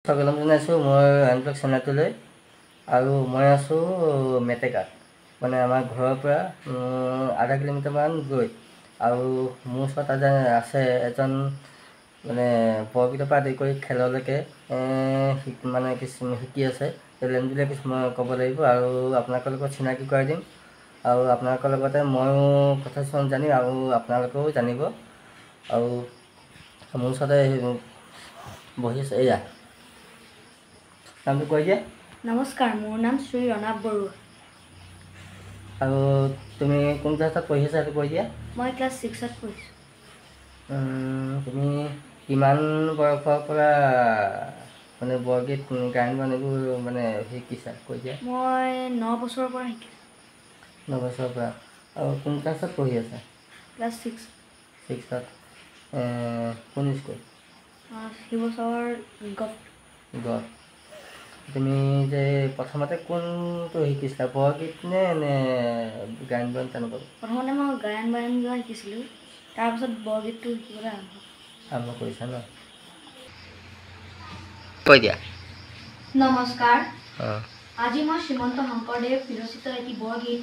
স্বাগতম জনাইছোঁ মই আনব্লগ চেনেলটোলৈ আৰু মই আছোঁ মেটেকাত মানে আমাৰ ঘৰৰ পৰা আধা কিলোমিটাৰমান গৈ আৰু মোৰ ওচৰত আছে এজন মানে বৰগীতৰ পৰা আদি কৰি খেললৈকে মানে কিছুমান শিকি আছে টেলেণ্ট বুলি কিছুমান ক'ব লাগিব আৰু আপোনালোকৰ লগত চিনাকি কৰাই দিম আৰু আপোনালোকৰ লগতে ময়ো কথা কিছুমান জানিম আৰু আপোনালোকেও জানিব আৰু মোৰ ওচৰতে বহি আছে এয়া নামটো কৈ দিয়া। নমস্কাৰ, মোৰ নাম শ্ৰী ৰণাব বৰুৱা আৰু তুমি কোন ক্লাছত পঢ়ি আছা সেইটো কৈ দিয়া। মই ক্লাছ 6ত পঢ়িছোঁ। তুমি কিমান বয়সৰ পৰা মানে বৰগীত গায়ন বায়ন এইবোৰ মানে শিকিছা কৈ দিয়া। মই 9 বছৰৰ পৰা শিকিছোঁ। 9 বছৰৰ পৰা আৰু কোন ক্লাছত পঢ়ি আছা? ক্লাছ 6ত। কোন স্কুল? শিৱসাগৰ গভ। তুমি যে প্ৰথমতে কোনটো শিকিছিলা বৰগীত নে গায়ন বায়ন তেনেকুৱা? প্ৰথমতে মই গায়ন বায়ন গোৱা শিকিছিলোঁ, তাৰপিছত বৰগীতটো শিকিবলৈ আৰম্ভ কৰিছা ন? কৈ দিয়া। নমস্কাৰ, আজি মই শ্ৰীমন্ত শংকৰদেৱ বিৰচিত এটি বৰগীত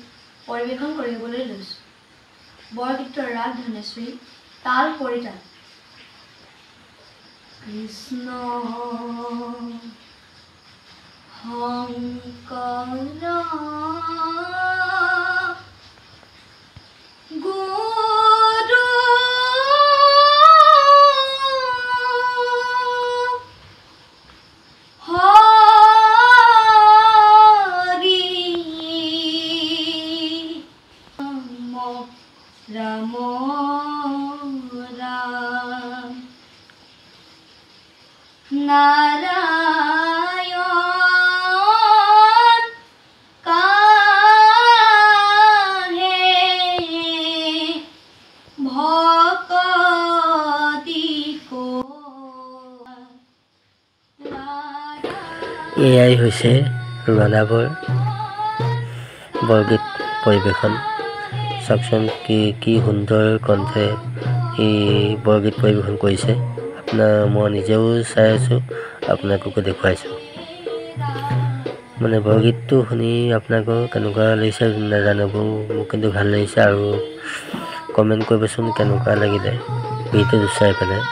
পৰিৱেশন কৰিবলৈ লৈছোঁ। বৰগীতৰ ৰাগ ধনেশ্ৰী, তাল পৰিতাল। কৃষ্ণ শংকৰ গুৰু হৰি ৰাম ৰাম নাৰায়ণ কাহে ভকতি এয়াই হৈছে ৰণাবৰ বৰগীত পৰিৱেশন। চাওকচোন কি সুন্দৰ কণ্ঠে এই বৰগীত পৰিৱেশন কৰিছে। মই নিজেও চাই আছোঁ, আপোনালোককো দেখুৱাইছোঁ। মানে বৰগীতটো শুনি আপোনালোকৰ কেনেকুৱা লাগিছে নাজানিব, মোক কিন্তু ভাল লাগিছে আৰু কমেণ্ট কৰিবচোন কেনেকুৱা লাগিলে ভিডিঅ'টো চাই পেলাই।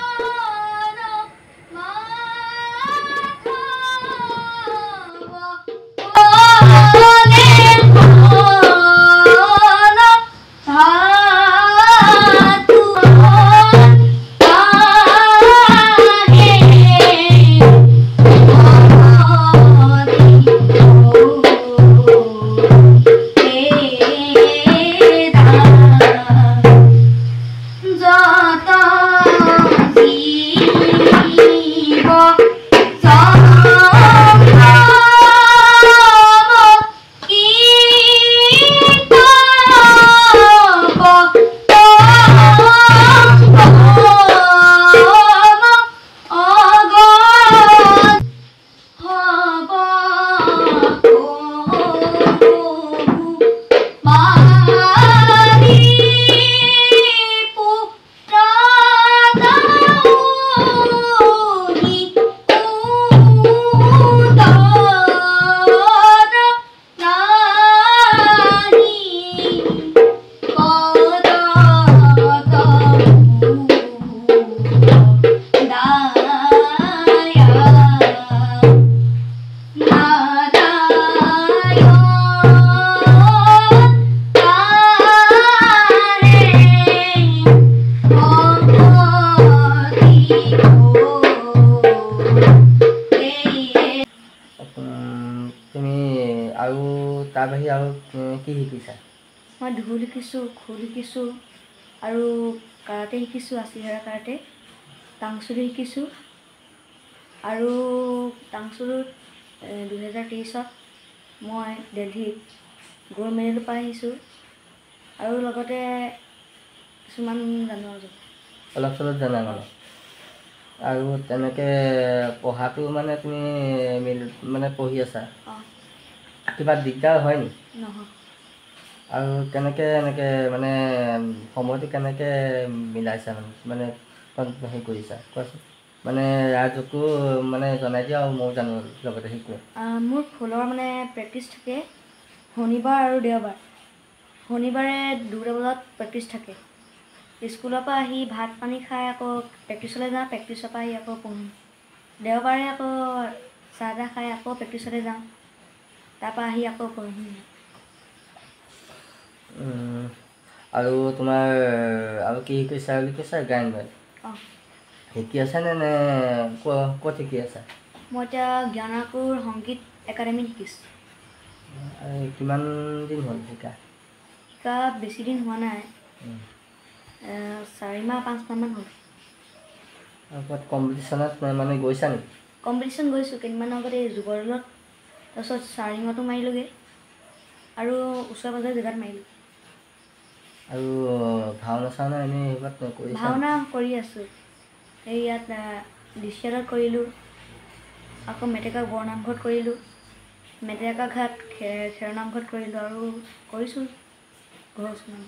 তুমি আৰু তাৰ বাহিৰে আৰু কি শিকিছা? মই ঢোল শিকিছোঁ, খোল শিকিছোঁ আৰু কাৰাটে শিকিছোঁ, আশীহাৰা কাৰাটে, টাংচুৰি শিকিছোঁ আৰু টাংচুৰুত 2023ত মই দিল্লীত গ'ল্ড মেডেল পাই আহিছোঁ আৰু লগতে কিছুমান জানো আৰু অলপ চলপ জানা মানে। আৰু তেনেকৈ পঢ়াটো মানে তুমি মানে পঢ়ি আছা, কিবা দিগদাৰ হয় নি? নহয়। আৰু কেনেকৈ এনেকৈ মানে সময়টো কেনেকৈ মিলাইছা মানে হেৰি কৰিছা কোৱাচোন? মানে ৰাইজকো মানে জনাই দিয়া আৰু ময়ো জানো লগতে শিকোঁ। মোৰ খোলৰ মানে প্ৰেক্টিচ থাকে শনিবাৰ আৰু দেওবাৰ। শনিবাৰে 2টা বজাত প্ৰেক্টিচ থাকে। স্কুলৰ পৰা আহি ভাত পানী খাই আকৌ প্ৰেক্টিচলৈ যাওঁ, প্ৰেক্টিচৰ পৰা আহি আকৌ পঢ়োঁ। দেওবাৰে আকৌ চাহ তাহ খাই আকৌ প্ৰেক্টিচলৈ যাওঁ, তাৰপৰা আহি আকৌ পঢ়োঁ। আৰু তোমাৰ আৰু কি শিকিছা বুলি কৈছা? গায়ন বায়ন অঁ শিকি আছানে নে ক'ত শিকি আছা? মই এতিয়া জ্ঞানাকুৰ সংগীত একাডেমীত শিকিছোঁ। কিমান দিন হ'ল শিকা? শিকা বেছি দিন হোৱা নাই, 4 মাহ 5 মাহমান হ'ল। ক'ৰবাত কম্পিটিশ্যনত মানে গৈছা নেকি? কম্পিটিশ্যন গৈছোঁ কেইদিনমানৰ আগতে এই যুগৰ দলত, তাৰপিছত চাৰিঙতো মাৰিলোঁগৈ আৰু ওচৰে পাঁজৰে জেগাত মাৰিলোঁ। আৰু ভাওনা চাওনা এনেই সেইবাত কৰিছা? ভাওনা কৰি আছোঁ। এই ইয়াত ডিচিএলত কৰিলোঁ, আকৌ মেটেকা বৰনামঘৰত কৰিলোঁ, মেটেকা ঘাট খেৰ নামঘৰত কৰিলোঁ আৰু কৰিছোঁ ঘৰৰ ওচৰত।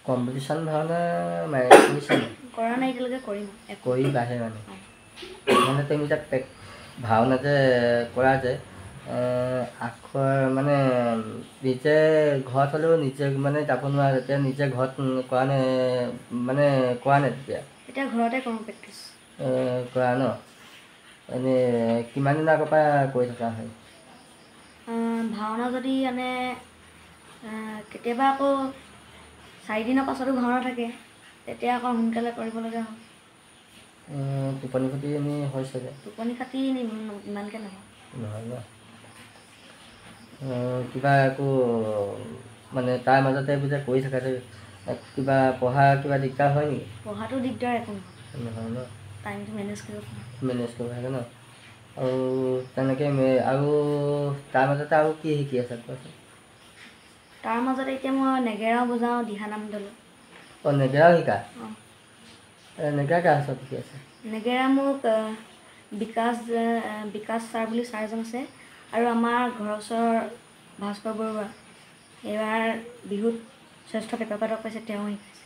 কম্পিটিশ্যন ভাওনা কৰিছা নে? কৰা নাই এতিয়ালৈকে, কৰিম। কৰিবাহে মানে তুমি তাত ভাওনা যে কৰা যে আখৰ মানে নিজে ঘৰত হ'লেও নিজে মানে যাব নোৱাৰে, তেতিয়া নিজে ঘৰত কৰা নে মানে কৰা নে তেতিয়া? এতিয়া ঘৰতে কৰোঁ প্ৰেক্টিচ। কৰা ন? এনেই কিমান দিনৰ আগৰ পৰা কৰি থকা হয়? ভাওনা যদি আনে কেতিয়াবা আকৌ 4 দিনৰ পাছতো ভাওনা থাকে, তেতিয়া আকৌ সোনকালে কৰিব লগা হয়। টোপনি ক্ষতি এনেই হয় চাগে? টোপনি ক্ষতি ইমানকৈ নহয়। নহয় ন? কিবা একো মানে তাৰ মাজতে এইবোৰ যে কৰি থকা যে কিবা পঢ়া কিবা দিগদাৰ হয় নেকি? পঢ়াটো দিগদাৰ একো নহয় ন? টাইমটো মেনেজ কৰিব পাৰোঁ। মেনেজ কৰিব লাগে ন? আৰু তেনেকৈ আৰু তাৰ মাজতে আৰু কি শিকি আছা কোৱাচোন? তাৰ মাজতে এতিয়া মই নেগেৰাও বজাওঁ দিহানাম দলত। নেগেৰাও শিকা? অঁ নেগেৰা কাৰ ওচৰত শিকি আছে? নেগেৰা মোক বিকাশ ছাৰ বুলি ছাৰ এজন আছে, আৰু আমাৰ ঘৰৰ ওচৰৰ ভাস্কৰ বৰুৱা এইবাৰ বিহুত শ্ৰেষ্ঠ পেপা পদক পাইছে, তেওঁ শিকাইছে।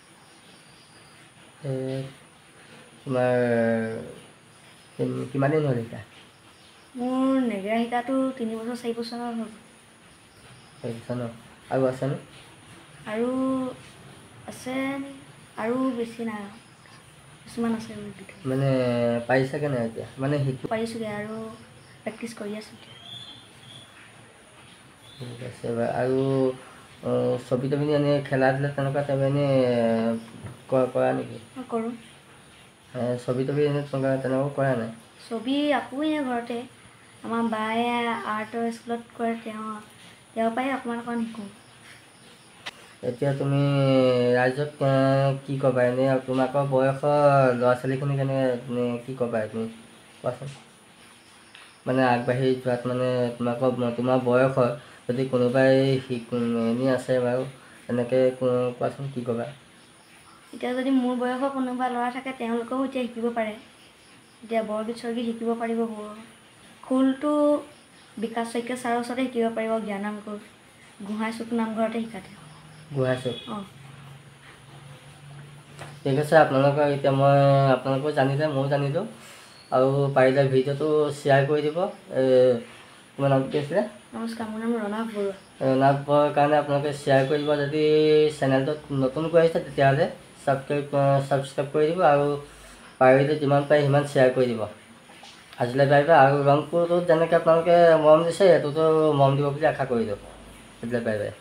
তোমাৰ কিমান দিন হ'ল শিকা? মোৰ নেগেৰা শিকাটো 3 বছৰ 4 বছৰ হ'ল। 4 বছৰ ন? আৰু আছেনে? আৰু আছে, আৰু বেছি নাই, কিছুমান আছে। মানে পাৰিছাগে নাই এতিয়া? মানে পাৰিছোঁগৈ আৰু প্ৰেক্টিচ কৰি আছোঁ এতিয়া। ঠিক আছে বাৰু। আৰু ছবি তবি এনেই খেলা ধূলা তেনেকুৱা এনেই কৰা নেকি? মই কৰোঁ। ছবি তবি এনেই তেনেকুৱা কৰা নাই? ছবি আকোঁ এনে ঘৰতে, আমাৰ বায়ে আৰ্টৰ স্কুলত কৰে, তেওঁৰ পৰাই অকণমান শিকোঁ। এতিয়া তুমি ৰাইজক কি ক'বা? এনেই তোমালোকৰ বয়সৰ ল'ৰা ছোৱালীখিনিক তুমি কি ক'বা তুমি কোৱাচোন? মানে আগবাঢ়ি যোৱাত মানে তোমাৰ বয়সৰ যদি কোনোবাই এনেই আছে বাৰু তেনেকৈ কোৱাচোন কি ক'বা? এতিয়া যদি মোৰ বয়সৰ কোনোবা ল'ৰা থাকে তেওঁলোকেও এতিয়া শিকিব পাৰে। এতিয়া বৰগীত চৰগীত শিকিব পাৰিব, খোলটো বিকাশ শইকীয়া ছাৰৰ ওচৰতে শিকিব পাৰিব, জ্ঞানাকুৰ গোহাঁই চুক নামঘৰতে শিকাতে। গোহাঁই চুক? অঁ ঠিক আছে, আপোনালোকেও জানিলে ময়ো জানিলোঁ। আৰু পাৰিলে ভিডিঅ'টো শ্বেয়াৰ কৰি দিব। তোমাৰ নাম কি আছিলে? নমস্কাৰ, মোৰ নাম ৰণাভ বৰুৱা। ৰণাভ বৰুৱাৰ কাৰণে আপোনালোকে শ্বেয়াৰ কৰি দিব। যদি চেনেলটোত নতুনকৈ আহিছে তেতিয়াহ'লে ছাবস্ক্ৰাইব কৰি দিব, আৰু পাৰিলে যিমান পাৰে সিমান শ্বেয়াৰ কৰি দিব। আজিলৈ বাই বাই। আৰু ৰংপুৰটোত যেনেকৈ আপোনালোকে মৰম দিছে, সেইটোতো মৰম দিব বুলি আশা কৰিলোঁ। আজিলৈ বাই বাই।